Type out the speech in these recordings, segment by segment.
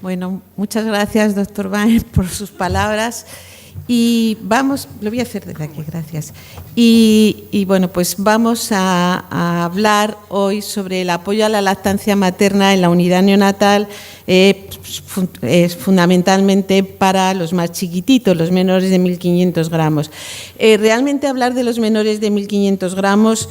Bueno, muchas gracias, doctor Baer, por sus palabras. Y vamos, lo voy a hacer desde aquí, gracias. Y bueno, pues vamos a hablar hoy sobre el apoyo a la lactancia materna en la unidad neonatal, fundamentalmente para los más chiquititos, los menores de 1.500 gramos. Realmente hablar de los menores de 1.500 gramos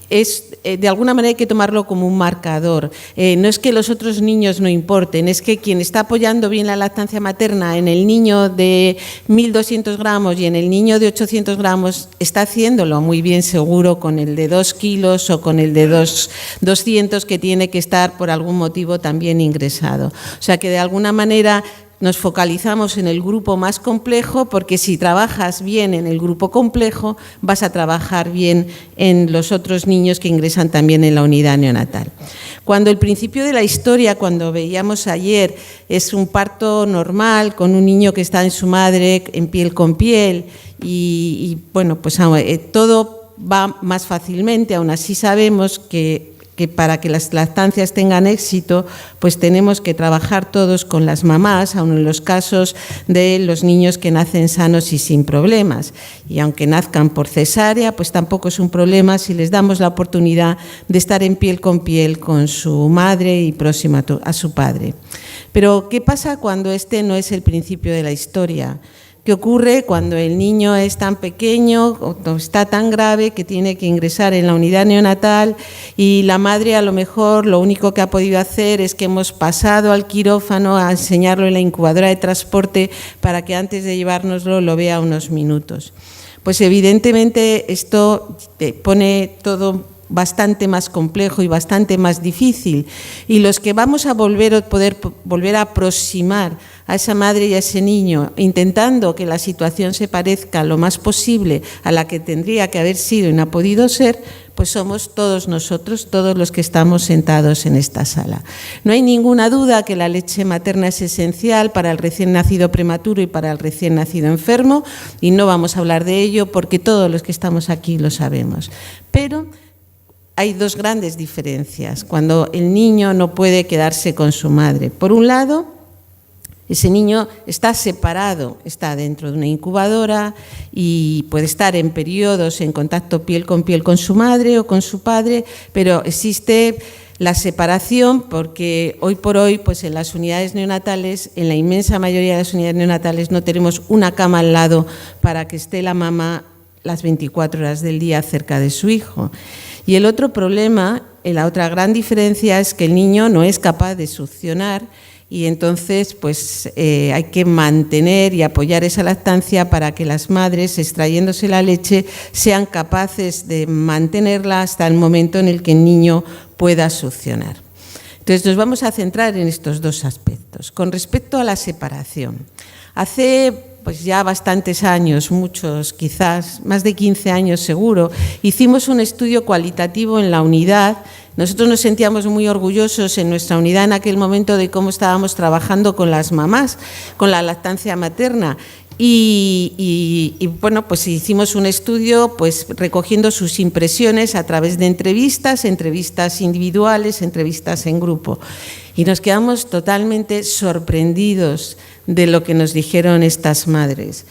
es, de alguna manera hay que tomarlo como un marcador. No es que los otros niños no importen, es que quien está apoyando bien la lactancia materna en el niño de 1.200 gramos y en el niño de 800 gramos está haciéndolo muy bien seguro con el de 2 kilos o con el de 200 que tiene que estar por algún motivo también ingresado. O sea que de alguna manera nos focalizamos en el grupo más complejo porque si trabajas bien en el grupo complejo vas a trabajar bien en los otros niños que ingresan también en la unidad neonatal. Cuando el principio de la historia, cuando veíamos ayer, es un parto normal con un niño que está en su madre en piel con piel y bueno, pues todo va más fácilmente, aún así sabemos que para que las lactancias tengan éxito, pues tenemos que trabajar todos con las mamás, aun en los casos de los niños que nacen sanos y sin problemas. Y aunque nazcan por cesárea, pues tampoco es un problema si les damos la oportunidad de estar en piel con su madre y próxima a su padre. Pero, ¿qué pasa cuando este no es el principio de la historia? ¿Qué ocurre cuando el niño es tan pequeño o está tan grave que tiene que ingresar en la unidad neonatal y la madre a lo mejor lo único que ha podido hacer es que hemos pasado al quirófano a enseñarlo en la incubadora de transporte para que antes de llevárnoslo lo vea unos minutos? Pues evidentemente esto pone todo bastante más complejo y bastante más difícil, y los que vamos a poder volver a aproximar a esa madre y a ese niño, intentando que la situación se parezca lo más posible a la que tendría que haber sido y no ha podido ser, pues somos todos nosotros, todos los que estamos sentados en esta sala. No hay ninguna duda que la leche materna es esencial para el recién nacido prematuro y para el recién nacido enfermo, y no vamos a hablar de ello porque todos los que estamos aquí lo sabemos. Pero hay dos grandes diferencias cuando el niño no puede quedarse con su madre. Por un lado, ese niño está separado, está dentro de una incubadora y puede estar en periodos en contacto piel con su madre o con su padre, pero existe la separación porque hoy por hoy pues en las unidades neonatales, en la inmensa mayoría de las unidades neonatales no tenemos una cama al lado para que esté la mamá las 24 horas del día cerca de su hijo. Y el otro problema, la otra gran diferencia es que el niño no es capaz de succionar y entonces pues hay que mantener y apoyar esa lactancia para que las madres, extrayéndose la leche, sean capaces de mantenerla hasta el momento en el que el niño pueda succionar. Entonces nos vamos a centrar en estos dos aspectos. Con respecto a la separación, hace pues ya bastantes años, muchos quizás, más de 15 años seguro, hicimos un estudio cualitativo en la unidad. Nosotros nos sentíamos muy orgullosos en nuestra unidad en aquel momento de cómo estábamos trabajando con las mamás, con la lactancia materna. Y bueno, pues hicimos un estudio pues recogiendo sus impresiones a través de entrevistas individuales, entrevistas en grupo. Y nos quedamos totalmente sorprendidos de lo que nos dijeron estas madres.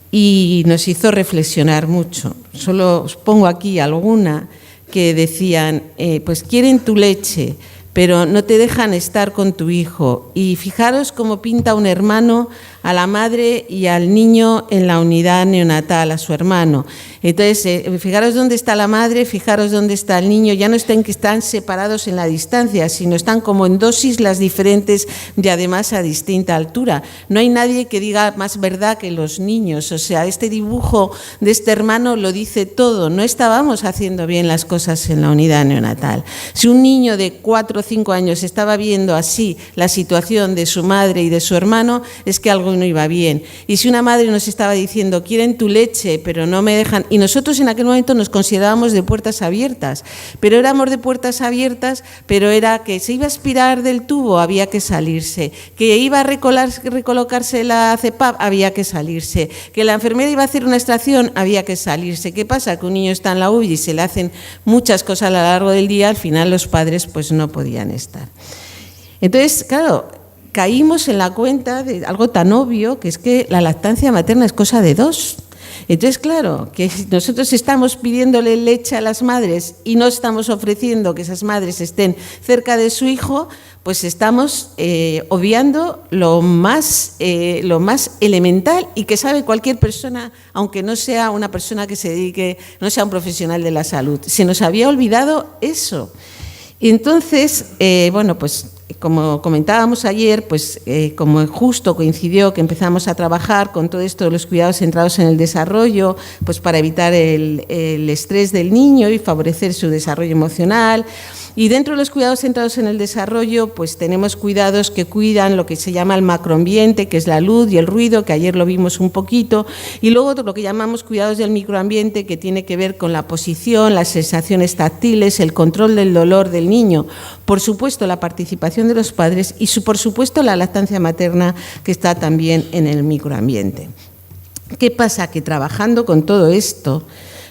Y nos hizo reflexionar mucho. Solo os pongo aquí alguna que decían, pues quieren tu leche, pero no te dejan estar con tu hijo. Y fijaros cómo pinta un hermano a la madre y al niño en la unidad neonatal, a su hermano. Entonces, fijaros dónde está la madre, fijaros dónde está el niño, ya no están que están separados en la distancia, sino están como en dos islas diferentes y además a distinta altura. No hay nadie que diga más verdad que los niños, o sea, este dibujo de este hermano lo dice todo, no estábamos haciendo bien las cosas en la unidad neonatal. Si un niño de 4 o 5 años estaba viendo así la situación de su madre y de su hermano, es que algo no iba bien. Y si una madre nos estaba diciendo, quieren tu leche, pero no me dejan, y nosotros en aquel momento nos considerábamos de puertas abiertas, pero éramos de puertas abiertas, pero era que se iba a aspirar del tubo, había que salirse, que iba a recolocarse la CEPAP, había que salirse, que la enfermera iba a hacer una extracción, había que salirse. ¿Qué pasa? Que un niño está en la UBI y se le hacen muchas cosas a lo largo del día, al final los padres pues no podían estar. Entonces, claro, caímos en la cuenta de algo tan obvio, que es que la lactancia materna es cosa de dos. Entonces, claro, que nosotros estamos pidiéndole leche a las madres y no estamos ofreciendo que esas madres estén cerca de su hijo, pues estamos obviando lo más elemental y que sabe cualquier persona, aunque no sea una persona que se dedique, no sea un profesional de la salud. Se nos había olvidado eso. Y entonces, bueno, pues como comentábamos ayer, pues como justo coincidió que empezamos a trabajar con todo esto de los cuidados centrados en el desarrollo, pues para evitar el estrés del niño y favorecer su desarrollo emocional. Y dentro de los cuidados centrados en el desarrollo, pues tenemos cuidados que cuidan lo que se llama el macroambiente, que es la luz y el ruido, que ayer lo vimos un poquito, y luego lo que llamamos cuidados del microambiente, que tiene que ver con la posición, las sensaciones táctiles, el control del dolor del niño, por supuesto la participación de los padres y por supuesto la lactancia materna, que está también en el microambiente. ¿Qué pasa? Que trabajando con todo esto,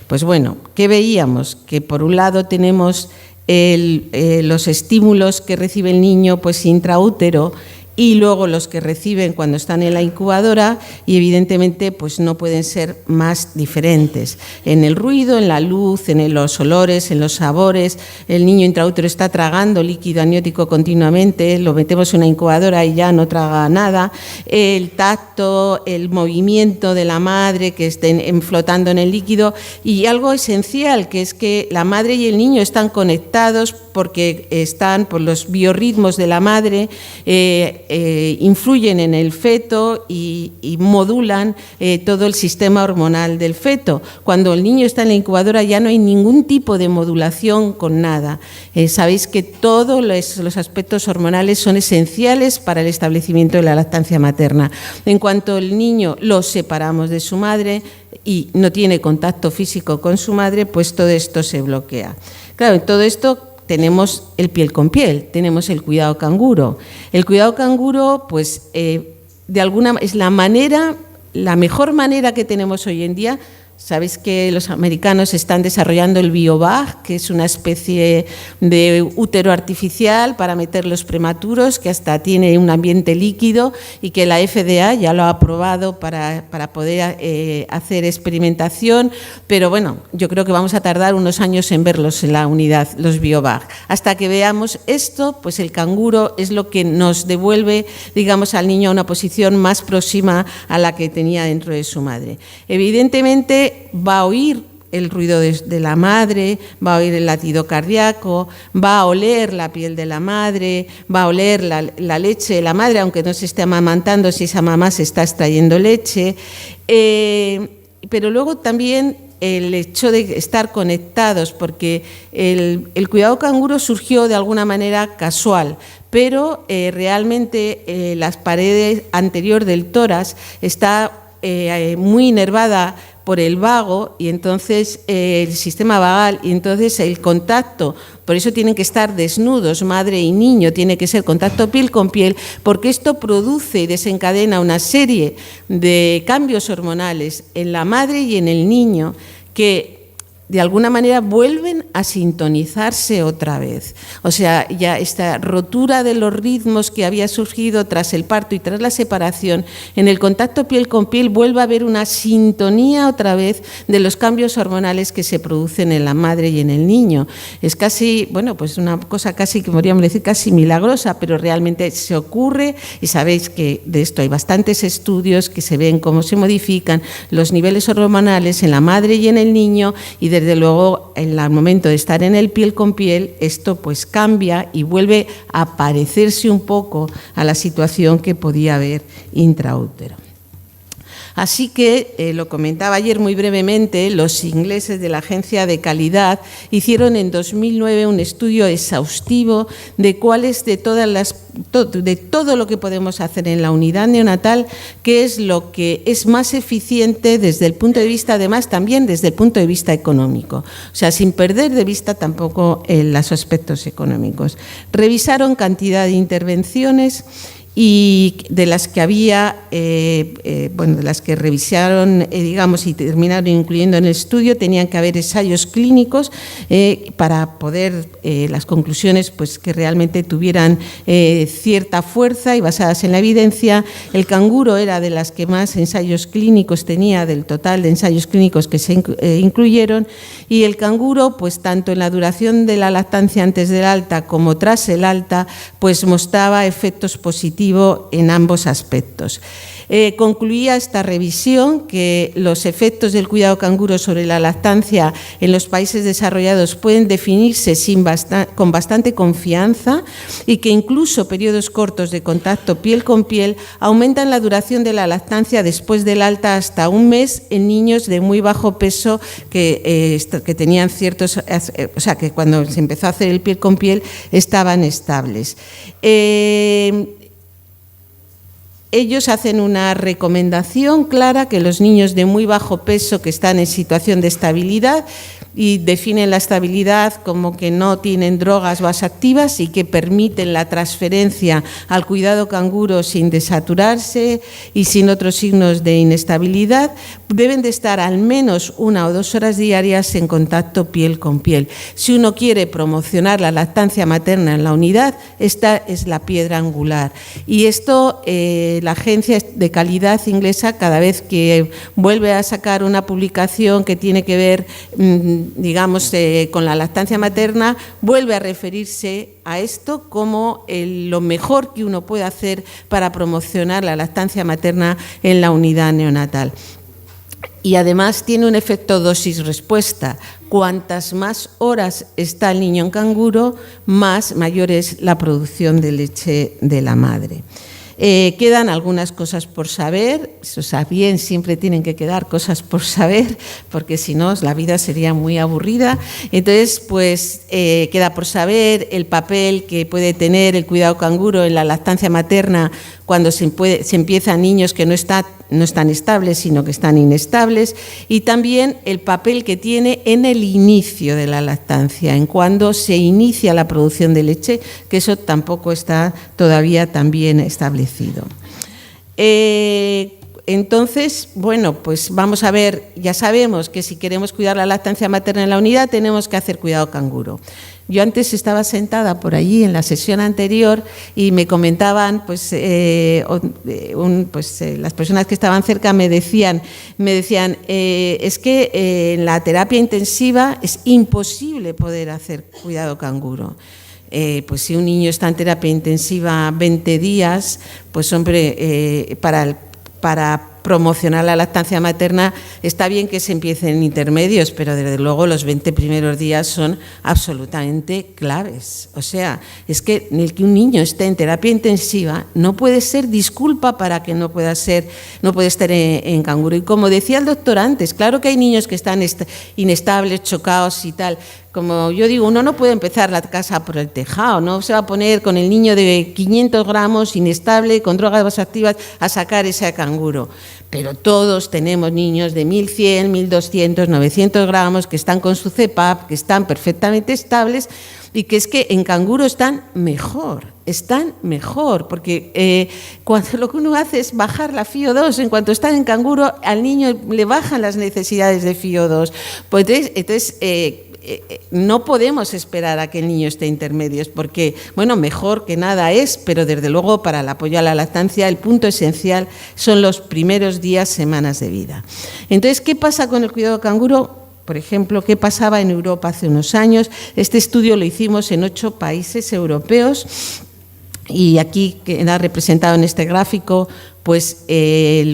pues bueno, ¿qué veíamos? Que por un lado tenemos los estímulos que recibe el niño pues intraútero y luego los que reciben cuando están en la incubadora, y evidentemente pues no pueden ser más diferentes. En el ruido, en la luz, en los olores, en los sabores, el niño intraútero está tragando líquido amniótico continuamente, lo metemos en una incubadora y ya no traga nada. El tacto, el movimiento de la madre que estén flotando en el líquido, y algo esencial, que es que la madre y el niño están conectados porque están por los biorritmos de la madre, influyen en el feto y modulan todo el sistema hormonal del feto. Cuando el niño está en la incubadora ya no hay ningún tipo de modulación con nada. Sabéis que todos los aspectos hormonales son esenciales para el establecimiento de la lactancia materna. En cuanto el niño lo separamos de su madre y no tiene contacto físico con su madre, pues todo esto se bloquea. Claro, en todo esto tenemos el piel con piel, tenemos el cuidado canguro. El cuidado canguro, pues, de alguna es la mejor manera que tenemos hoy en día. Sabéis que los americanos están desarrollando el biobag, que es una especie de útero artificial para meter los prematuros, que hasta tiene un ambiente líquido y que la FDA ya lo ha aprobado para poder hacer experimentación, pero bueno, yo creo que vamos a tardar unos años en verlos en la unidad, los biobag. Hasta que veamos esto, pues el canguro es lo que nos devuelve, digamos, al niño a una posición más próxima a la que tenía dentro de su madre. Evidentemente, va a oír el ruido de la madre, va a oír el latido cardíaco, va a oler la piel de la madre, va a oler la leche de la madre, aunque no se esté amamantando, si esa mamá se está extrayendo leche. Pero luego también el hecho de estar conectados, porque el cuidado canguro surgió de alguna manera casual, pero realmente las paredes anterior del tórax está muy inervada por el vago y entonces el sistema vagal, y entonces el contacto, por eso tienen que estar desnudos, madre y niño, tiene que ser contacto piel con piel, porque esto produce y desencadena una serie de cambios hormonales en la madre y en el niño que de alguna manera vuelven a sintonizarse otra vez. O sea, ya esta rotura de los ritmos que había surgido tras el parto y tras la separación, en el contacto piel con piel vuelve a haber una sintonía otra vez de los cambios hormonales que se producen en la madre y en el niño. Es casi, bueno, pues una cosa casi, que podríamos decir, casi milagrosa, pero realmente se ocurre, y sabéis que de esto hay bastantes estudios que se ven cómo se modifican los niveles hormonales en la madre y en el niño, y desde luego en el momento de estar en el piel con piel esto pues cambia y vuelve a parecerse un poco a la situación que podía haber intraútero. Así que, lo comentaba ayer muy brevemente, los ingleses de la Agencia de Calidad hicieron en 2009 un estudio exhaustivo de cuáles de todo lo que podemos hacer en la unidad neonatal, qué es lo que es más eficiente desde el punto de vista, además también desde el punto de vista económico, o sea, sin perder de vista tampoco los aspectos económicos. Revisaron cantidad de intervenciones y de las que había, bueno, de las que revisaron, digamos, y terminaron incluyendo en el estudio, tenían que haber ensayos clínicos para poder, las conclusiones, pues que realmente tuvieran cierta fuerza y basadas en la evidencia. El canguro era de las que más ensayos clínicos tenía del total de ensayos clínicos que se incluyeron, y el canguro, pues tanto en la duración de la lactancia antes del alta como tras el alta, pues mostraba efectos positivos en ambos aspectos. Concluía esta revisión que los efectos del cuidado canguro sobre la lactancia en los países desarrollados pueden definirse con bastante confianza y que incluso periodos cortos de contacto piel con piel aumentan la duración de la lactancia después del alta hasta un mes en niños de muy bajo peso que tenían ciertos, o sea, que cuando se empezó a hacer el piel con piel estaban estables. Ellos hacen una recomendación clara que los niños de muy bajo peso que están en situación de estabilidad, y definen la estabilidad como que no tienen drogas vasoactivas y que permiten la transferencia al cuidado canguro sin desaturarse y sin otros signos de inestabilidad, deben de estar al menos 1 o 2 horas diarias en contacto piel con piel. Si uno quiere promocionar la lactancia materna en la unidad, esta es la piedra angular. Y esto, la agencia de calidad inglesa, cada vez que vuelve a sacar una publicación que tiene que ver, digamos, con la lactancia materna, vuelve a referirse a esto como lo mejor que uno puede hacer para promocionar la lactancia materna en la unidad neonatal. Y además tiene un efecto dosis-respuesta. Cuantas más horas está el niño en canguro, mayor es la producción de leche de la madre. Quedan algunas cosas por saber, o sea, bien, siempre tienen que quedar cosas por saber, porque si no la vida sería muy aburrida. Entonces, pues queda por saber el papel que puede tener el cuidado canguro en la lactancia materna cuando se empieza en niños que no están estables, sino que están inestables, y también el papel que tiene en el inicio de la lactancia, en cuando se inicia la producción de leche, que eso tampoco está todavía tan bien establecido. Entonces, bueno, pues vamos a ver, ya sabemos que si queremos cuidar la lactancia materna en la unidad tenemos que hacer cuidado canguro. Yo antes estaba sentada por allí en la sesión anterior y me comentaban, pues, las personas que estaban cerca me decían, es que en la terapia intensiva es imposible poder hacer cuidado canguro. Pues si un niño está en terapia intensiva 20 días, pues hombre, para promocionar la lactancia materna está bien que se empiecen intermedios, pero desde luego los 20 primeros días son absolutamente claves. O sea, es que el que un niño esté en terapia intensiva no puede ser disculpa para que no pueda estar en canguro. Y como decía el doctor antes, claro que hay niños que están inestables, chocados y tal. Como yo digo, uno no puede empezar la casa por el tejado, no se va a poner con el niño de 500 gramos inestable, con drogas vasoactivas, a sacar ese canguro. Pero todos tenemos niños de 1.100, 1.200, 900 gramos que están con su CPAP, que están perfectamente estables y que es que en canguro están mejor, porque cuando lo que uno hace es bajar la FiO2, en cuanto están en canguro, al niño le bajan las necesidades de FiO2. Pues entonces no podemos esperar a que el niño esté intermedios, porque, bueno, mejor que nada es, pero desde luego para el apoyo a la lactancia el punto esencial son los primeros días, semanas de vida. Entonces, ¿qué pasa con el cuidado canguro? Por ejemplo, ¿qué pasaba en Europa hace unos años? Este estudio lo hicimos en 8 países europeos y aquí queda representado en este gráfico, pues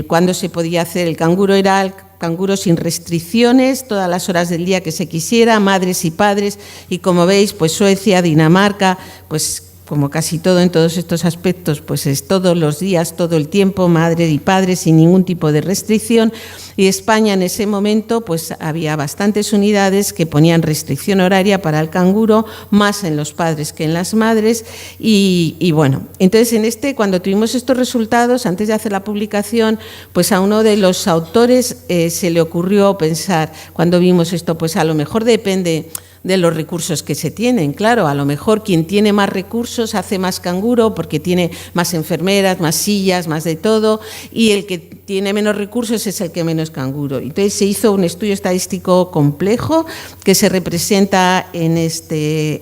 cuándo se podía hacer el canguro. Era el canguro sin restricciones, todas las horas del día que se quisiera, madres y padres, y como veis, pues Suecia, Dinamarca, pues como casi todo en todos estos aspectos, pues es todos los días, todo el tiempo, madre y padre, sin ningún tipo de restricción. Y España en ese momento, pues había bastantes unidades que ponían restricción horaria para el canguro, más en los padres que en las madres. Y bueno, entonces cuando tuvimos estos resultados, antes de hacer la publicación, pues a uno de los autores se le ocurrió pensar, cuando vimos esto, pues a lo mejor depende de los recursos que se tienen. Claro, a lo mejor quien tiene más recursos hace más canguro porque tiene más enfermeras, más sillas, más de todo, y el que tiene menos recursos es el que menos canguro. Entonces se hizo un estudio estadístico complejo que se representa en este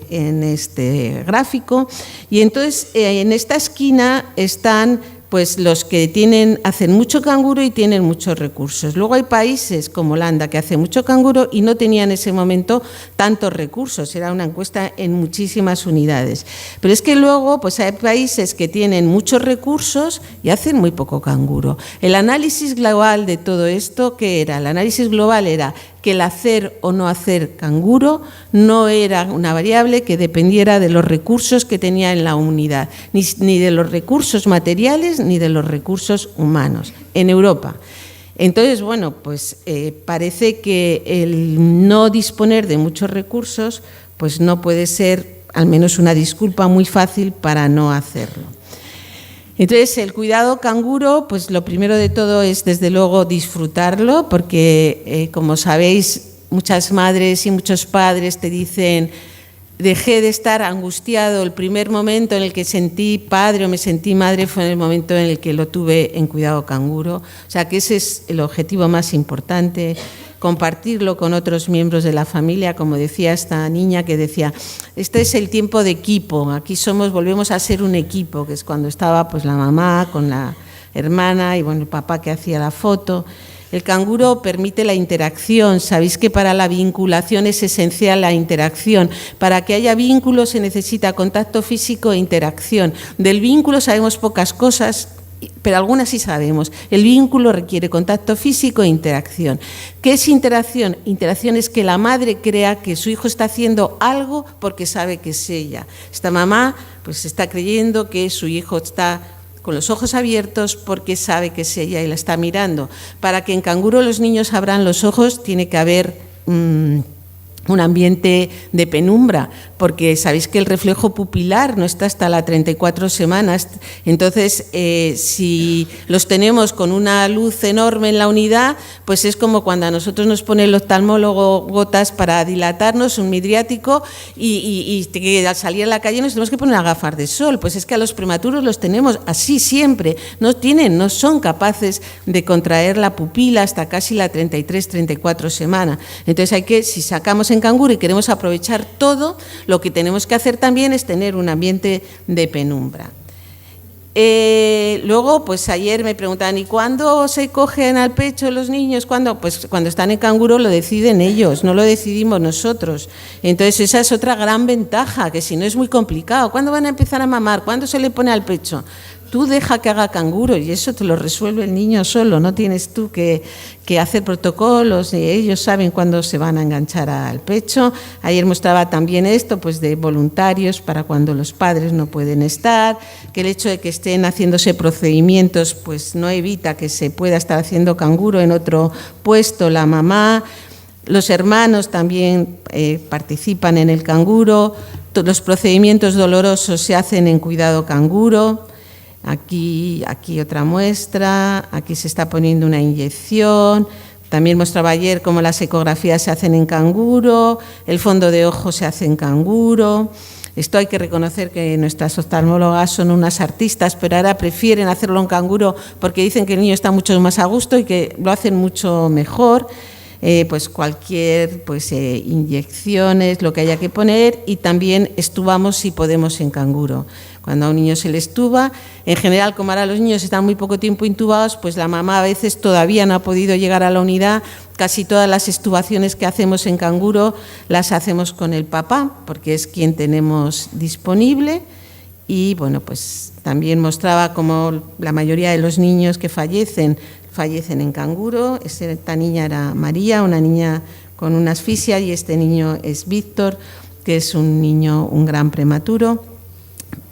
gráfico, y entonces en esta esquina están pues los que hacen mucho canguro y tienen muchos recursos. Luego hay países como Holanda que hace mucho canguro y no tenía en ese momento tantos recursos, era una encuesta en muchísimas unidades. Pero es que luego pues hay países que tienen muchos recursos y hacen muy poco canguro. El análisis global de todo esto, ¿qué era? El análisis global era que el hacer o no hacer canguro no era una variable que dependiera de los recursos que tenía en la unidad, ni de los recursos materiales ni de los recursos humanos, en Europa. Entonces, bueno, pues parece que el no disponer de muchos recursos pues no puede ser, al menos una disculpa muy fácil para no hacerlo. Entonces, el cuidado canguro, pues lo primero de todo es, desde luego, disfrutarlo, porque, como sabéis, muchas madres y muchos padres te dicen: dejé de estar angustiado, el primer momento en el que sentí padre o me sentí madre fue en el momento en el que lo tuve en cuidado canguro. O sea, que ese es el objetivo más importante, compartirlo con otros miembros de la familia, como decía esta niña que decía, este es el tiempo de equipo, aquí volvemos a ser un equipo, que es cuando estaba pues la mamá con la hermana y bueno, el papá que hacía la foto. El canguro permite la interacción, sabéis que para la vinculación es esencial la interacción, para que haya vínculo se necesita contacto físico e interacción. Del vínculo sabemos pocas cosas, pero algunas sí sabemos. El vínculo requiere contacto físico e interacción. ¿Qué es interacción? Interacción es que la madre crea que su hijo está haciendo algo porque sabe que es ella. Esta mamá pues está creyendo que su hijo está con los ojos abiertos porque sabe que es ella y la está mirando. Para que en canguro los niños abran los ojos tiene que haber un ambiente de penumbra, porque sabéis que el reflejo pupilar no está hasta las 34 semanas. Entonces, si los tenemos con una luz enorme en la unidad, pues es como cuando a nosotros nos pone el oftalmólogo gotas para dilatarnos, un midriático, y que al salir a la calle nos tenemos que poner las gafas de sol. Pues es que a los prematuros los tenemos así siempre, no son capaces de contraer la pupila hasta casi la 33-34 semana. Entonces si sacamos en canguro y queremos aprovechar todo, lo que tenemos que hacer también es tener un ambiente de penumbra. Luego, pues ayer me preguntaban, ¿y cuándo se cogen al pecho los niños? ¿Cuándo? Pues cuando están en canguro lo deciden ellos, no lo decidimos nosotros. Entonces esa es otra gran ventaja, que si no es muy complicado. ¿Cuándo van a empezar a mamar? ¿Cuándo se le pone al pecho? Tú deja que haga canguro y eso te lo resuelve el niño solo, no tienes tú que hacer protocolos, y ellos saben cuándo se van a enganchar al pecho. Ayer mostraba también esto, pues de voluntarios para cuando los padres no pueden estar, que el hecho de que estén haciéndose procedimientos pues no evita que se pueda estar haciendo canguro en otro puesto la mamá. Los hermanos también participan en el canguro, los procedimientos dolorosos se hacen en cuidado canguro. Aquí otra muestra, aquí se está poniendo una inyección. También mostraba ayer cómo las ecografías se hacen en canguro, el fondo de ojo se hace en canguro. Esto hay que reconocer que nuestras oftalmólogas son unas artistas, pero ahora prefieren hacerlo en canguro porque dicen que el niño está mucho más a gusto y que lo hacen mucho mejor. Pues cualquier inyecciones, lo que haya que poner, y también estubamos si podemos en canguro. Cuando a un niño se le estuba, en general, como ahora los niños están muy poco tiempo intubados, pues la mamá a veces todavía no ha podido llegar a la unidad. Casi todas las estubaciones que hacemos en canguro las hacemos con el papá, porque es quien tenemos disponible. Y bueno, pues también mostraba cómo la mayoría de los niños que fallecen en canguro. Esta niña era María, una niña con una asfixia, y este niño es Víctor, que es un gran prematuro.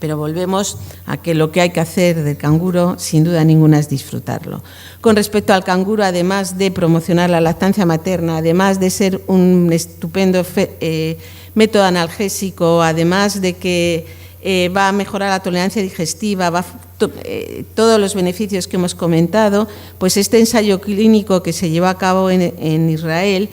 Pero volvemos a que lo que hay que hacer del canguro, sin duda ninguna, es disfrutarlo. Con respecto al canguro, además de promocionar la lactancia materna, además de ser un estupendo método analgésico, además de que va a mejorar la tolerancia digestiva, todos los beneficios que hemos comentado, pues este ensayo clínico que se llevó a cabo en Israel,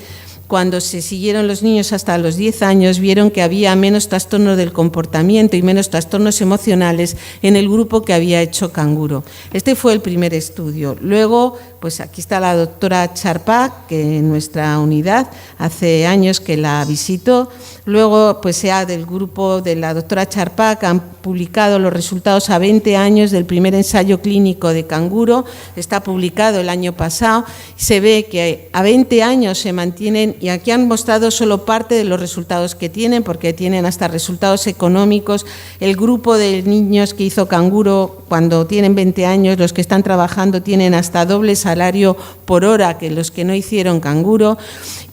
cuando se siguieron los niños hasta los 10 años, vieron que había menos trastornos del comportamiento y menos trastornos emocionales en el grupo que había hecho Canguro. Este fue el primer estudio. Luego, pues aquí está la doctora Charpak, que en nuestra unidad hace años que la visitó. Luego, pues sea del grupo de la doctora Charpak, han publicado los resultados a 20 años del primer ensayo clínico de Canguro. Está publicado el año pasado. Se ve que a 20 años se mantienen, y aquí han mostrado solo parte de los resultados que tienen, porque tienen hasta resultados económicos. El grupo de niños que hizo Canguro, cuando tienen 20 años, los que están trabajando tienen hasta doble salario por hora que los que no hicieron Canguro,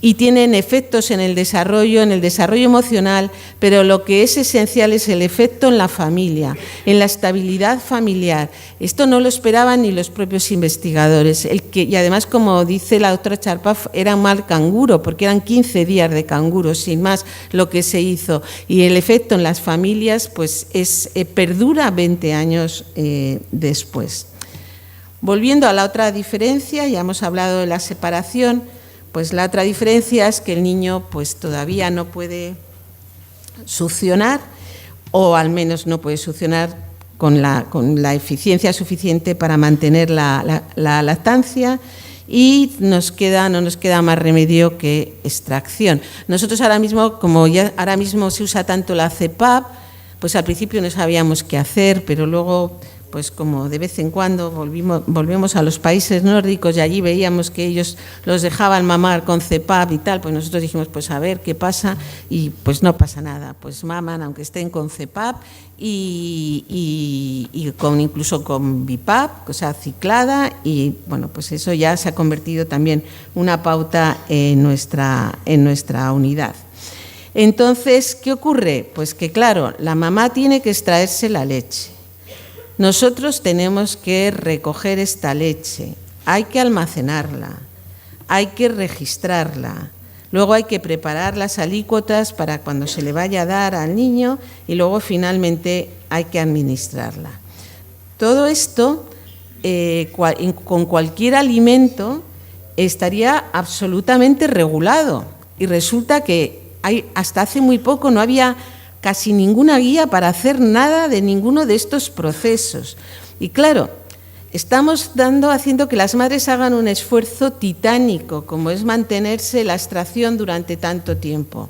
y tienen efectos en el desarrollo emocional, pero lo que es esencial es el efecto en la familia, en la estabilidad familiar. Esto no lo esperaban ni los propios investigadores. Y además, como dice la doctora Charpak, era mal Canguro, porque eran 15 días de Canguro, sin más, lo que se hizo. Y el efecto en las familias pues perdura 20 años después. Volviendo a la otra diferencia, ya hemos hablado de la separación, pues la otra diferencia es que el niño pues todavía no puede succionar, o al menos no puede succionar con la eficiencia suficiente para mantener la lactancia, y no nos queda más remedio que extracción. Nosotros ahora mismo, como ya ahora mismo se usa tanto la CPAP, pues al principio no sabíamos qué hacer, pero luego, pues como de vez en cuando volvemos a los países nórdicos y allí veíamos que ellos los dejaban mamar con CPAP y tal, pues nosotros dijimos, pues a ver qué pasa, y pues no pasa nada, pues maman aunque estén con CPAP y incluso con BiPAP, o sea, ciclada, y bueno, pues eso ya se ha convertido también una pauta en nuestra unidad. Entonces, ¿qué ocurre? Pues que claro, la mamá tiene que extraerse la leche. Nosotros tenemos que recoger esta leche, hay que almacenarla, hay que registrarla, luego hay que preparar las alícuotas para cuando se le vaya a dar al niño, y luego finalmente hay que administrarla. Todo esto con cualquier alimento estaría absolutamente regulado, y resulta que hasta hace muy poco no había casi ninguna guía para hacer nada de ninguno de estos procesos. Y claro, estamos haciendo que las madres hagan un esfuerzo titánico, como es mantenerse la extracción durante tanto tiempo.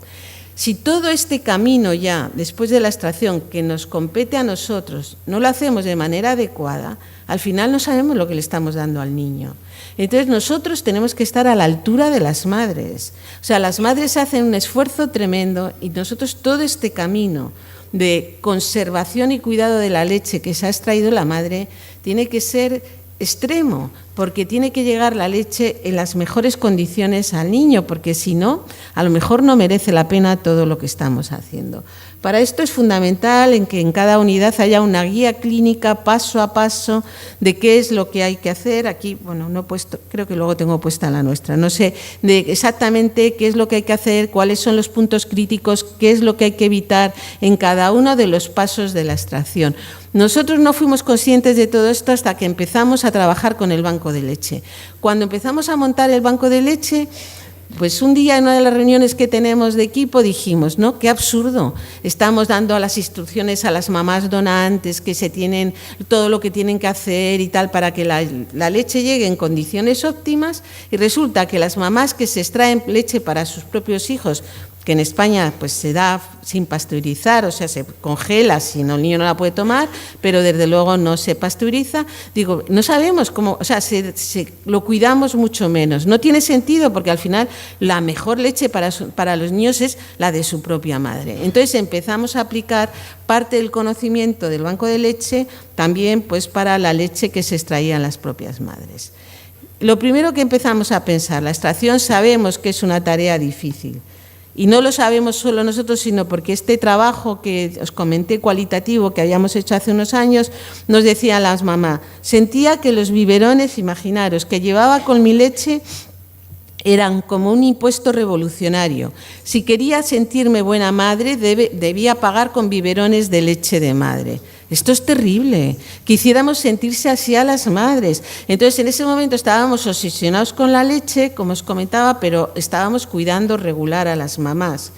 Si todo este camino ya, después de la extracción, que nos compete a nosotros, no lo hacemos de manera adecuada, al final no sabemos lo que le estamos dando al niño. Entonces nosotros tenemos que estar a la altura de las madres. O sea, las madres hacen un esfuerzo tremendo, y nosotros todo este camino de conservación y cuidado de la leche que se ha extraído la madre tiene que ser extremo, porque tiene que llegar la leche en las mejores condiciones al niño, porque si no, a lo mejor no merece la pena todo lo que estamos haciendo. Para esto es fundamental en que en cada unidad haya una guía clínica paso a paso de qué es lo que hay que hacer. Aquí, bueno, no he puesto, creo que luego tengo puesta la nuestra, no sé de exactamente qué es lo que hay que hacer, cuáles son los puntos críticos, qué es lo que hay que evitar en cada uno de los pasos de la extracción. Nosotros no fuimos conscientes de todo esto hasta que empezamos a trabajar con el banco de leche. Cuando empezamos a montar el banco de leche, pues un día en una de las reuniones que tenemos de equipo dijimos, ¿no? Qué absurdo, estamos dando las instrucciones a las mamás donantes, que se tienen todo lo que tienen que hacer y tal para que la leche llegue en condiciones óptimas, y resulta que las mamás que se extraen leche para sus propios hijos, que en España pues se da sin pasteurizar, o sea, se congela si no, el niño no la puede tomar, pero desde luego no se pasteuriza. Digo, no sabemos cómo, o sea, lo cuidamos mucho menos. No tiene sentido, porque al final la mejor leche para los niños es la de su propia madre. Entonces empezamos a aplicar parte del conocimiento del banco de leche también pues para la leche que se extraían las propias madres. Lo primero que empezamos a pensar, la extracción sabemos que es una tarea difícil. Y no lo sabemos solo nosotros, sino porque este trabajo que os comenté cualitativo que habíamos hecho hace unos años, nos decían las mamás, sentía que los biberones, imaginaros, que llevaba con mi leche eran como un impuesto revolucionario. Si quería sentirme buena madre, debía pagar con biberones de leche de madre. Esto es terrible, que hiciéramos sentirse así a las madres. Entonces, en ese momento estábamos obsesionados con la leche, como os comentaba, pero estábamos cuidando regular a las mamás.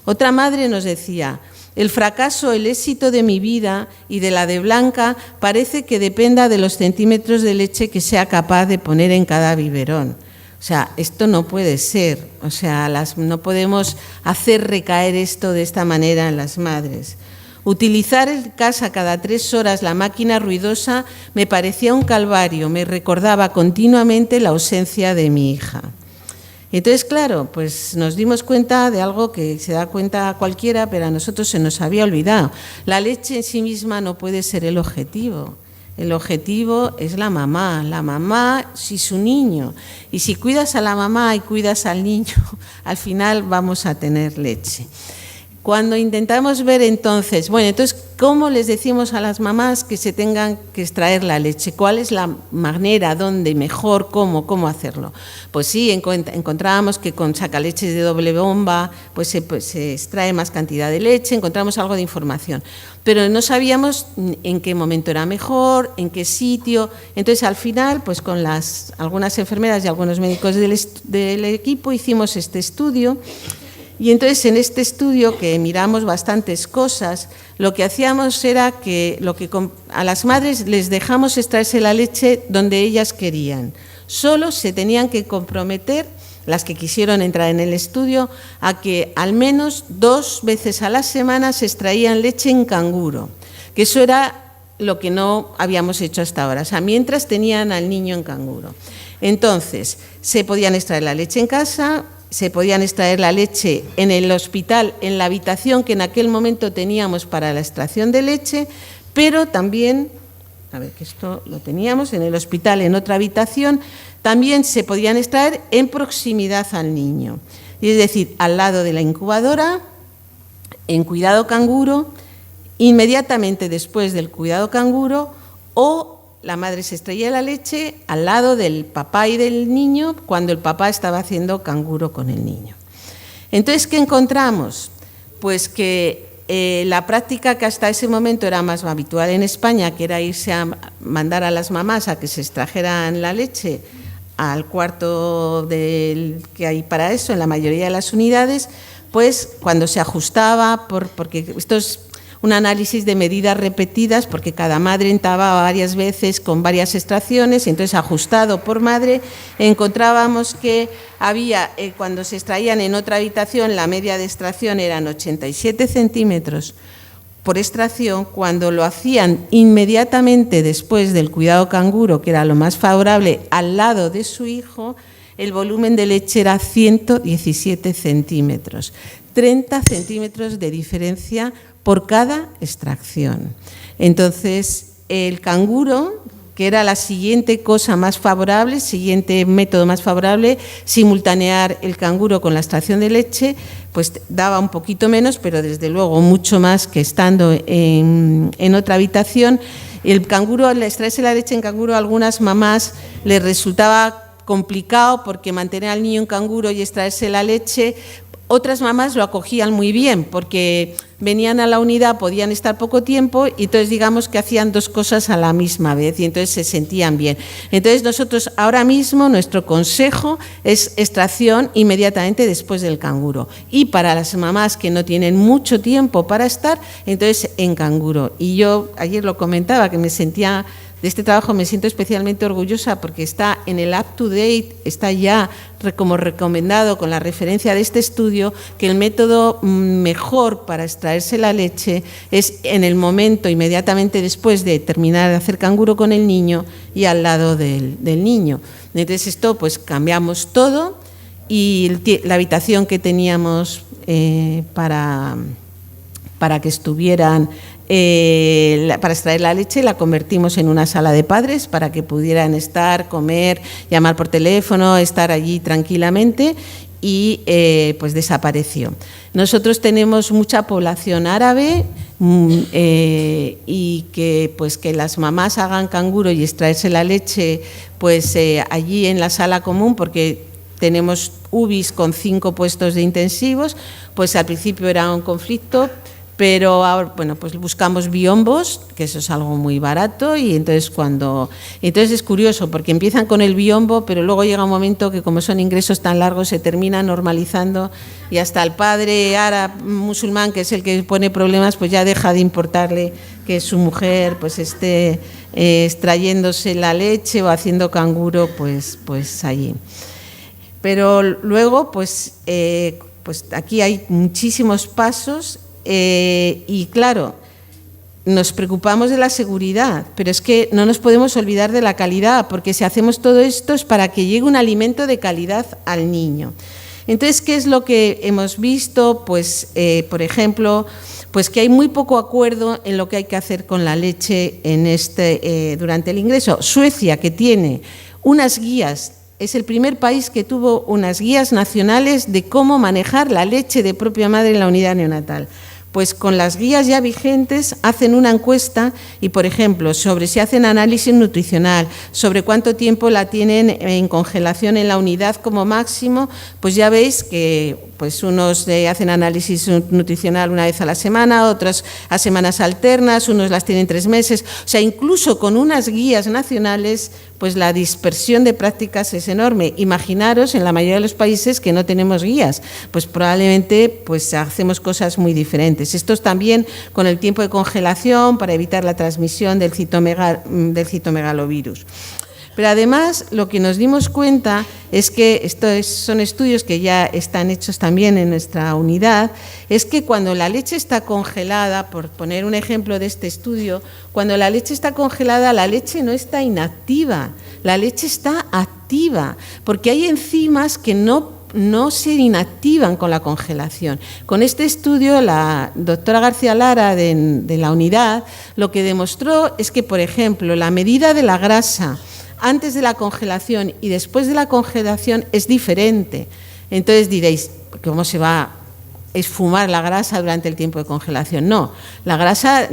Otra madre nos decía: el fracaso, el éxito de mi vida y de la de Blanca parece que dependa de los centímetros de leche que sea capaz de poner en cada biberón. O sea, esto no puede ser. O sea, no podemos hacer recaer esto de esta manera en las madres. Utilizar en casa cada 3 horas la máquina ruidosa me parecía un calvario, me recordaba continuamente la ausencia de mi hija. Entonces, claro, pues nos dimos cuenta de algo que se da cuenta cualquiera, pero a nosotros se nos había olvidado. La leche en sí misma no puede ser el objetivo. El objetivo es la mamá y su niño. Y si cuidas a la mamá y cuidas al niño, al final vamos a tener leche. Cuando intentamos ver entonces, ¿cómo les decimos a las mamás que se tengan que extraer la leche? ¿Cuál es la manera, dónde, mejor, cómo hacerlo? Pues sí, encontrábamos que con sacaleches de doble bomba pues se extrae más cantidad de leche, encontramos algo de información, pero no sabíamos en qué momento era mejor, en qué sitio. Entonces, al final, pues con algunas enfermeras y algunos médicos del equipo hicimos este estudio. Y entonces, en este estudio, que miramos bastantes cosas, lo que hacíamos era que a las madres les dejamos extraerse la leche donde ellas querían. Solo se tenían que comprometer, las que quisieron entrar en el estudio, a que al menos 2 veces a la semana se extraían leche en canguro, que eso era lo que no habíamos hecho hasta ahora, o sea, mientras tenían al niño en canguro. Entonces, se podían extraer la leche en casa, se podían extraer la leche en el hospital, en la habitación que en aquel momento teníamos para la extracción de leche, pero también, que esto lo teníamos en el hospital, en otra habitación, también se podían extraer en proximidad al niño, es decir, al lado de la incubadora, en cuidado canguro, inmediatamente después del cuidado canguro, o la madre se extraía la leche al lado del papá y del niño cuando el papá estaba haciendo canguro con el niño. Entonces, ¿qué encontramos? Pues que la práctica que hasta ese momento era más habitual en España, que era irse a mandar a las mamás a que se extrajeran la leche al cuarto que hay para eso en la mayoría de las unidades, pues cuando se ajustaba, porque esto es un análisis de medidas repetidas, porque cada madre entraba varias veces con varias extracciones, y entonces ajustado por madre encontrábamos que había, cuando se extraían en otra habitación, la media de extracción eran 87 centímetros por extracción. Cuando lo hacían inmediatamente después del cuidado canguro, que era lo más favorable, al lado de su hijo, el volumen de leche era 117 centímetros, 30 centímetros de diferencia por cada extracción. Entonces, el canguro, que era la siguiente cosa más favorable, siguiente método más favorable, simultanear el canguro con la extracción de leche, pues daba un poquito menos, pero desde luego mucho más que estando en otra habitación. El canguro, al extraerse la leche en canguro, a algunas mamás les resultaba complicado, porque mantener al niño en canguro y extraerse la leche, otras mamás lo acogían muy bien, porque venían a la unidad, podían estar poco tiempo, y entonces digamos que hacían 2 cosas a la misma vez, y entonces se sentían bien. Entonces nosotros ahora mismo, nuestro consejo es extracción inmediatamente después del canguro. Y para las mamás que no tienen mucho tiempo para estar, entonces en canguro. Y yo ayer lo comentaba, que me sentía... De este trabajo me siento especialmente orgullosa, porque está en el Up to Date, está ya como recomendado con la referencia de este estudio, que el método mejor para extraerse la leche es en el momento inmediatamente después de terminar de hacer canguro con el niño y al lado del niño. Entonces esto, pues cambiamos todo, y la habitación que teníamos para que estuvieran para extraer la leche, la convertimos en una sala de padres para que pudieran estar, comer, llamar por teléfono, estar allí tranquilamente, y pues desapareció. Nosotros tenemos mucha población árabe, y que las mamás hagan canguro y extraerse la leche pues allí en la sala común, porque tenemos UBIs con 5 puestos de intensivos, pues al principio era un conflicto, Pero ahora, bueno, pues buscamos biombos, que eso es algo muy barato, y entonces es curioso porque empiezan con el biombo, pero luego llega un momento que como son ingresos tan largos se termina normalizando y hasta el padre árabe musulmán, que es el que pone problemas, pues ya deja de importarle que su mujer pues esté extrayéndose la leche o haciendo canguro pues allí. Pero luego pues aquí hay muchísimos pasos. Y claro, nos preocupamos de la seguridad, pero es que no nos podemos olvidar de la calidad, porque si hacemos todo esto es para que llegue un alimento de calidad al niño. Entonces, ¿qué es lo que hemos visto? Pues, por ejemplo, pues que hay muy poco acuerdo en lo que hay que hacer con la leche durante el ingreso. Suecia, que tiene unas guías, es el primer país que tuvo unas guías nacionales de cómo manejar la leche de propia madre en la unidad neonatal. Pues con las guías ya vigentes hacen una encuesta y, por ejemplo, sobre si hacen análisis nutricional, sobre cuánto tiempo la tienen en congelación en la unidad como máximo, pues ya veis que pues unos hacen análisis nutricional una vez a la semana, otros a semanas alternas, unos las tienen 3 meses. O sea, incluso con unas guías nacionales, pues la dispersión de prácticas es enorme. Imaginaros en la mayoría de los países que no tenemos guías, pues probablemente pues hacemos cosas muy diferentes. Esto es también con el tiempo de congelación para evitar la transmisión del citomegalovirus. Pero además lo que nos dimos cuenta es que estos son estudios que ya están hechos también en nuestra unidad, es que cuando la leche está congelada, por poner un ejemplo de este estudio, cuando la leche está congelada, la leche no está inactiva, la leche está activa, porque hay enzimas que no se inactivan con la congelación. Con este estudio, la doctora García Lara de la unidad lo que demostró es que, por ejemplo, la medida de la grasa antes de la congelación y después de la congelación es diferente. Entonces diréis, ¿cómo se va a esfumar la grasa durante el tiempo de congelación? No, la grasa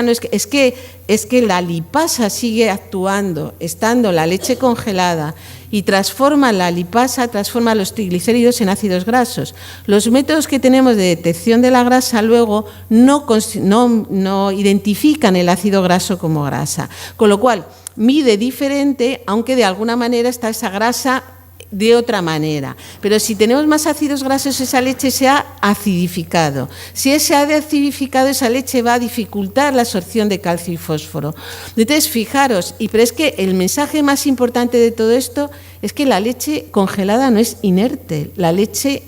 no es que la lipasa sigue actuando, estando la leche congelada, y transforma los triglicéridos en ácidos grasos. Los métodos que tenemos de detección de la grasa luego no identifican el ácido graso como grasa, con lo cual mide diferente, aunque de alguna manera está esa grasa de otra manera. Pero si tenemos más ácidos grasos, esa leche se ha acidificado. Si se ha acidificado, esa leche va a dificultar la absorción de calcio y fósforo. Entonces, fijaros, pero es que el mensaje más importante de todo esto es que la leche congelada no es inerte. La leche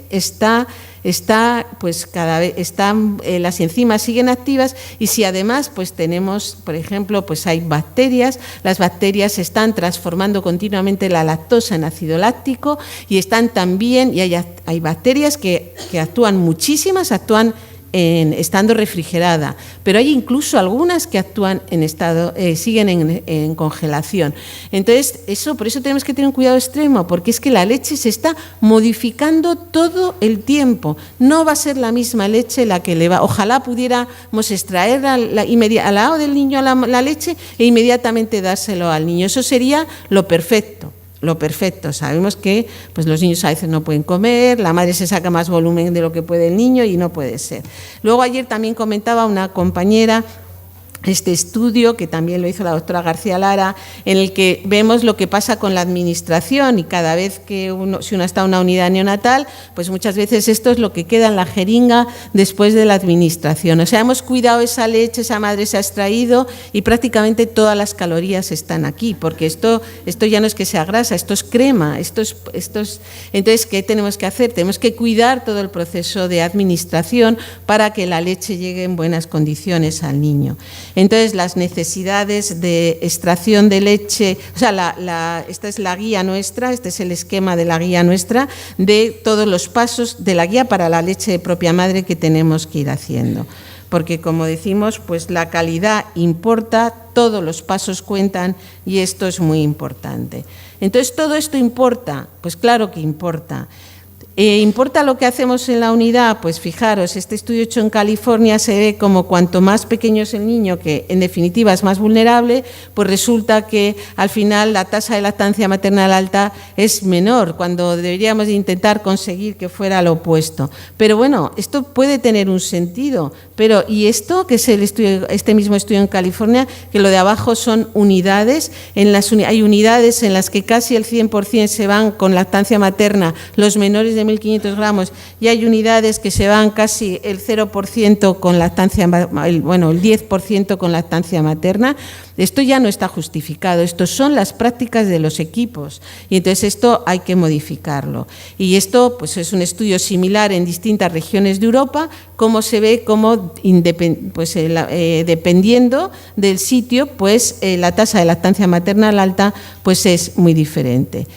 las enzimas siguen activas, y si además pues tenemos, por ejemplo, pues hay bacterias, las bacterias están transformando continuamente la lactosa en ácido láctico, y están también, y hay bacterias que actúan, muchísimas actúan estando refrigerada, pero hay incluso algunas que actúan siguen en congelación. Entonces, por eso tenemos que tener un cuidado extremo, porque es que la leche se está modificando todo el tiempo. No va a ser la misma leche la que ojalá pudiéramos extraer al lado del niño la leche e inmediatamente dárselo al niño. Eso sería lo perfecto. Sabemos que pues los niños a veces no pueden comer, la madre se saca más volumen de lo que puede el niño y no puede ser. Luego ayer también comentaba una compañera este estudio, que también lo hizo la doctora García Lara, en el que vemos lo que pasa con la administración, y cada vez que si uno está en una unidad neonatal, pues muchas veces esto es lo que queda en la jeringa después de la administración. O sea, hemos cuidado esa leche, esa madre se ha extraído y prácticamente todas las calorías están aquí, porque esto ya no es que sea grasa, esto es crema, Entonces, ¿qué tenemos que hacer? Tenemos que cuidar todo el proceso de administración para que la leche llegue en buenas condiciones al niño. Entonces, las necesidades de extracción de leche, o sea, esta es la guía nuestra, este es el esquema de la guía nuestra, de todos los pasos de la guía para la leche de propia madre que tenemos que ir haciendo. Porque, como decimos, pues la calidad importa, todos los pasos cuentan, y esto es muy importante. Entonces, ¿todo esto importa? Pues claro que importa. ¿Importa lo que hacemos en la unidad? Pues fijaros, este estudio hecho en California se ve como cuanto más pequeño es el niño, que en definitiva es más vulnerable, pues resulta que al final la tasa de lactancia maternal alta es menor, cuando deberíamos de intentar conseguir que fuera lo opuesto. Pero bueno, esto puede tener un sentido, pero ¿y esto? Que es el estudio, este mismo estudio en California, que lo de abajo son unidades, hay unidades en las que casi el 100% se van con lactancia materna, los menores de 1.500 gramos, y hay unidades que se van casi el 0% con lactancia, bueno, el 10% con lactancia materna. Esto ya no está justificado, esto son las prácticas de los equipos y entonces esto hay que modificarlo. Y esto pues es un estudio similar en distintas regiones de Europa, cómo se ve cómo pues, dependiendo del sitio, pues la tasa de lactancia maternal alta pues es muy diferente.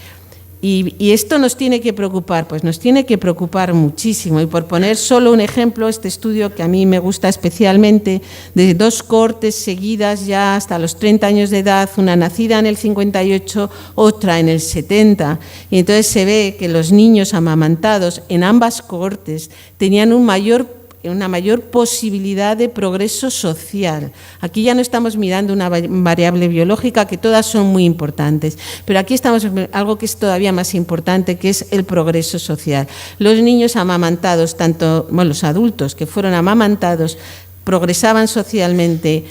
Y esto nos tiene que preocupar, pues nos tiene que preocupar muchísimo. Y por poner solo un ejemplo, este estudio que a mí me gusta especialmente, de 2 cohortes seguidas ya hasta los 30 años de edad, una nacida en el 58, otra en el 70. Y entonces se ve que los niños amamantados en ambas cohortes tenían una mayor posibilidad de progreso social. Aquí ya no estamos mirando una variable biológica, que todas son muy importantes, pero aquí estamos en algo que es todavía más importante, que es el progreso social. Los niños amamantados, tanto los adultos que fueron amamantados, progresaban socialmente,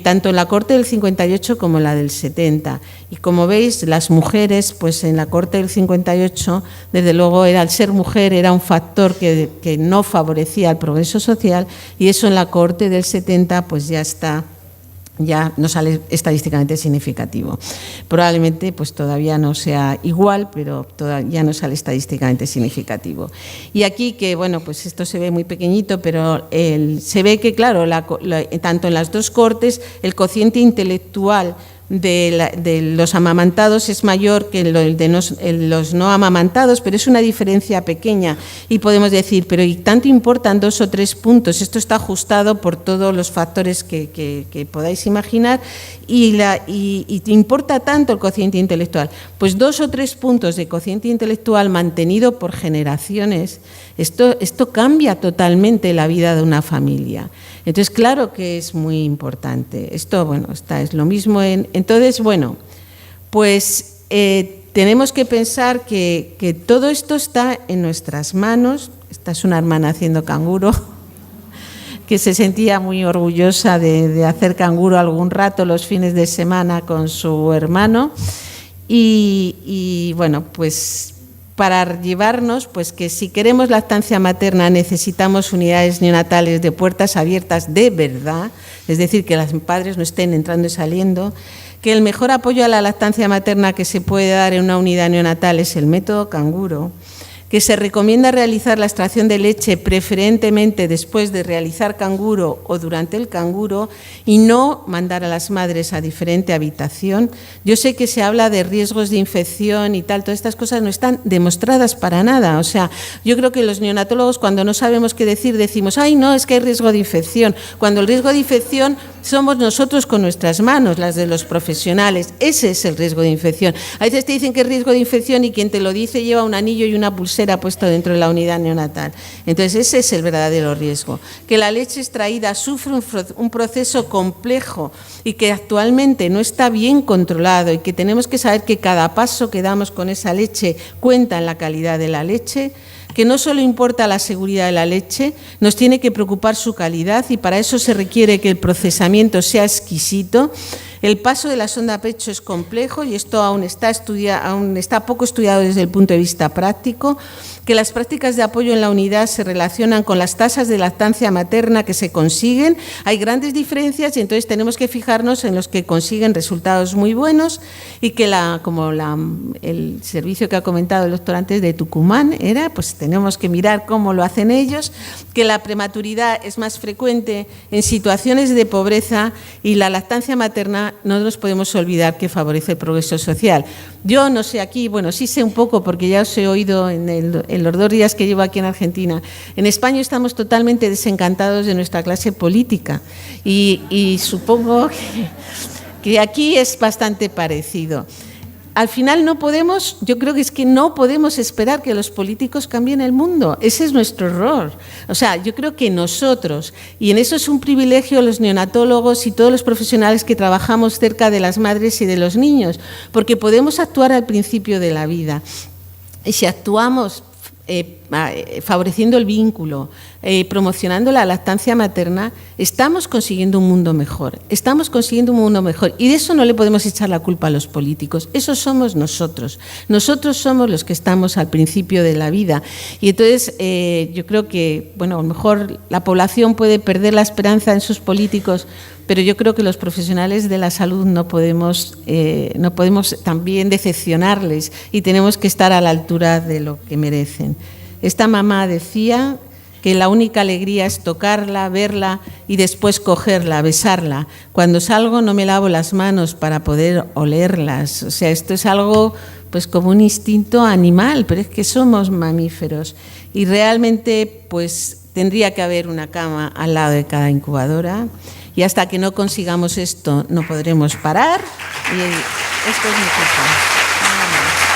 tanto en la cohorte del 58 como en la del 70. Y como veis, las mujeres, pues en la cohorte del 58, desde luego, al ser mujer era un factor que no favorecía el progreso social, y eso en la cohorte del 70 pues ya no sale estadísticamente significativo. Probablemente pues todavía no sea igual, pero ya no sale estadísticamente significativo. Y aquí que, bueno, pues esto se ve muy pequeñito, pero se ve que, claro, tanto en las 2 cohortes el cociente intelectual de los amamantados es mayor que el de los no amamantados, pero es una diferencia pequeña y podemos decir, pero ¿y tanto importan 2 o 3 puntos? Esto está ajustado por todos los factores que podáis imaginar y importa tanto el cociente intelectual. Pues 2 o 3 puntos de cociente intelectual mantenido por generaciones, esto cambia totalmente la vida de una familia. Entonces, claro que es muy importante. Esto, bueno, es lo mismo. Entonces, bueno, pues tenemos que pensar que todo esto está en nuestras manos. Esta es una hermana haciendo canguro, que se sentía muy orgullosa de hacer canguro algún rato los fines de semana con su hermano. Y bueno, pues para llevarnos, pues que si queremos lactancia materna necesitamos unidades neonatales de puertas abiertas de verdad, es decir, que los padres no estén entrando y saliendo, que el mejor apoyo a la lactancia materna que se puede dar en una unidad neonatal es el método canguro, que se recomienda realizar la extracción de leche preferentemente después de realizar canguro o durante el canguro y no mandar a las madres a diferente habitación. Yo sé que se habla de riesgos de infección y tal, todas estas cosas no están demostradas para nada. O sea, yo creo que los neonatólogos cuando no sabemos qué decir decimos, ay no, es que hay riesgo de infección, cuando el riesgo de infección somos nosotros con nuestras manos, las de los profesionales. Ese es el riesgo de infección. A veces te dicen que es riesgo de infección y quien te lo dice lleva un anillo y una pulsera puesto dentro de la unidad neonatal. Entonces ese es el verdadero riesgo. Que la leche extraída sufre un proceso complejo y que actualmente no está bien controlado y que tenemos que saber que cada paso que damos con esa leche cuenta en la calidad de la leche. Que no solo importa la seguridad de la leche, nos tiene que preocupar su calidad y para eso se requiere que el procesamiento sea exquisito. El paso de la sonda a pecho es complejo y esto aún está poco estudiado desde el punto de vista práctico, que las prácticas de apoyo en la unidad se relacionan con las tasas de lactancia materna que se consiguen. Hay grandes diferencias y entonces tenemos que fijarnos en los que consiguen resultados muy buenos y que el servicio que ha comentado el doctor antes de Tucumán pues tenemos que mirar cómo lo hacen ellos, que la prematuridad es más frecuente en situaciones de pobreza y la lactancia materna no nos podemos olvidar que favorece el progreso social. Yo no sé aquí, bueno, sí sé un poco porque ya os he oído en los 2 días que llevo aquí en Argentina. En España estamos totalmente desencantados de nuestra clase política y supongo que aquí es bastante parecido. al final no podemos, yo creo que es que no podemos esperar que los políticos cambien el mundo. Ese es nuestro error. O sea, yo creo que nosotros, y en eso es un privilegio los neonatólogos y todos los profesionales que trabajamos cerca de las madres y de los niños, porque podemos actuar al principio de la vida. Y si actuamos favoreciendo el vínculo, promocionando la lactancia materna, estamos consiguiendo un mundo mejor. Estamos consiguiendo un mundo mejor. Y de eso no le podemos echar la culpa a los políticos. Eso somos nosotros. Nosotros somos los que estamos al principio de la vida. Y entonces yo creo que, bueno, a lo mejor la población puede perder la esperanza en sus políticos, pero yo creo que los profesionales de la salud no podemos también decepcionarles y tenemos que estar a la altura de lo que merecen. Esta mamá decía que la única alegría es tocarla, verla y después cogerla, besarla. Cuando salgo no me lavo las manos para poder olerlas. O sea, esto es algo pues como un instinto animal, pero es que somos mamíferos. Y realmente pues tendría que haber una cama al lado de cada incubadora. Y hasta que no consigamos esto, no podremos parar. Y esto es mi culpa. Nada más.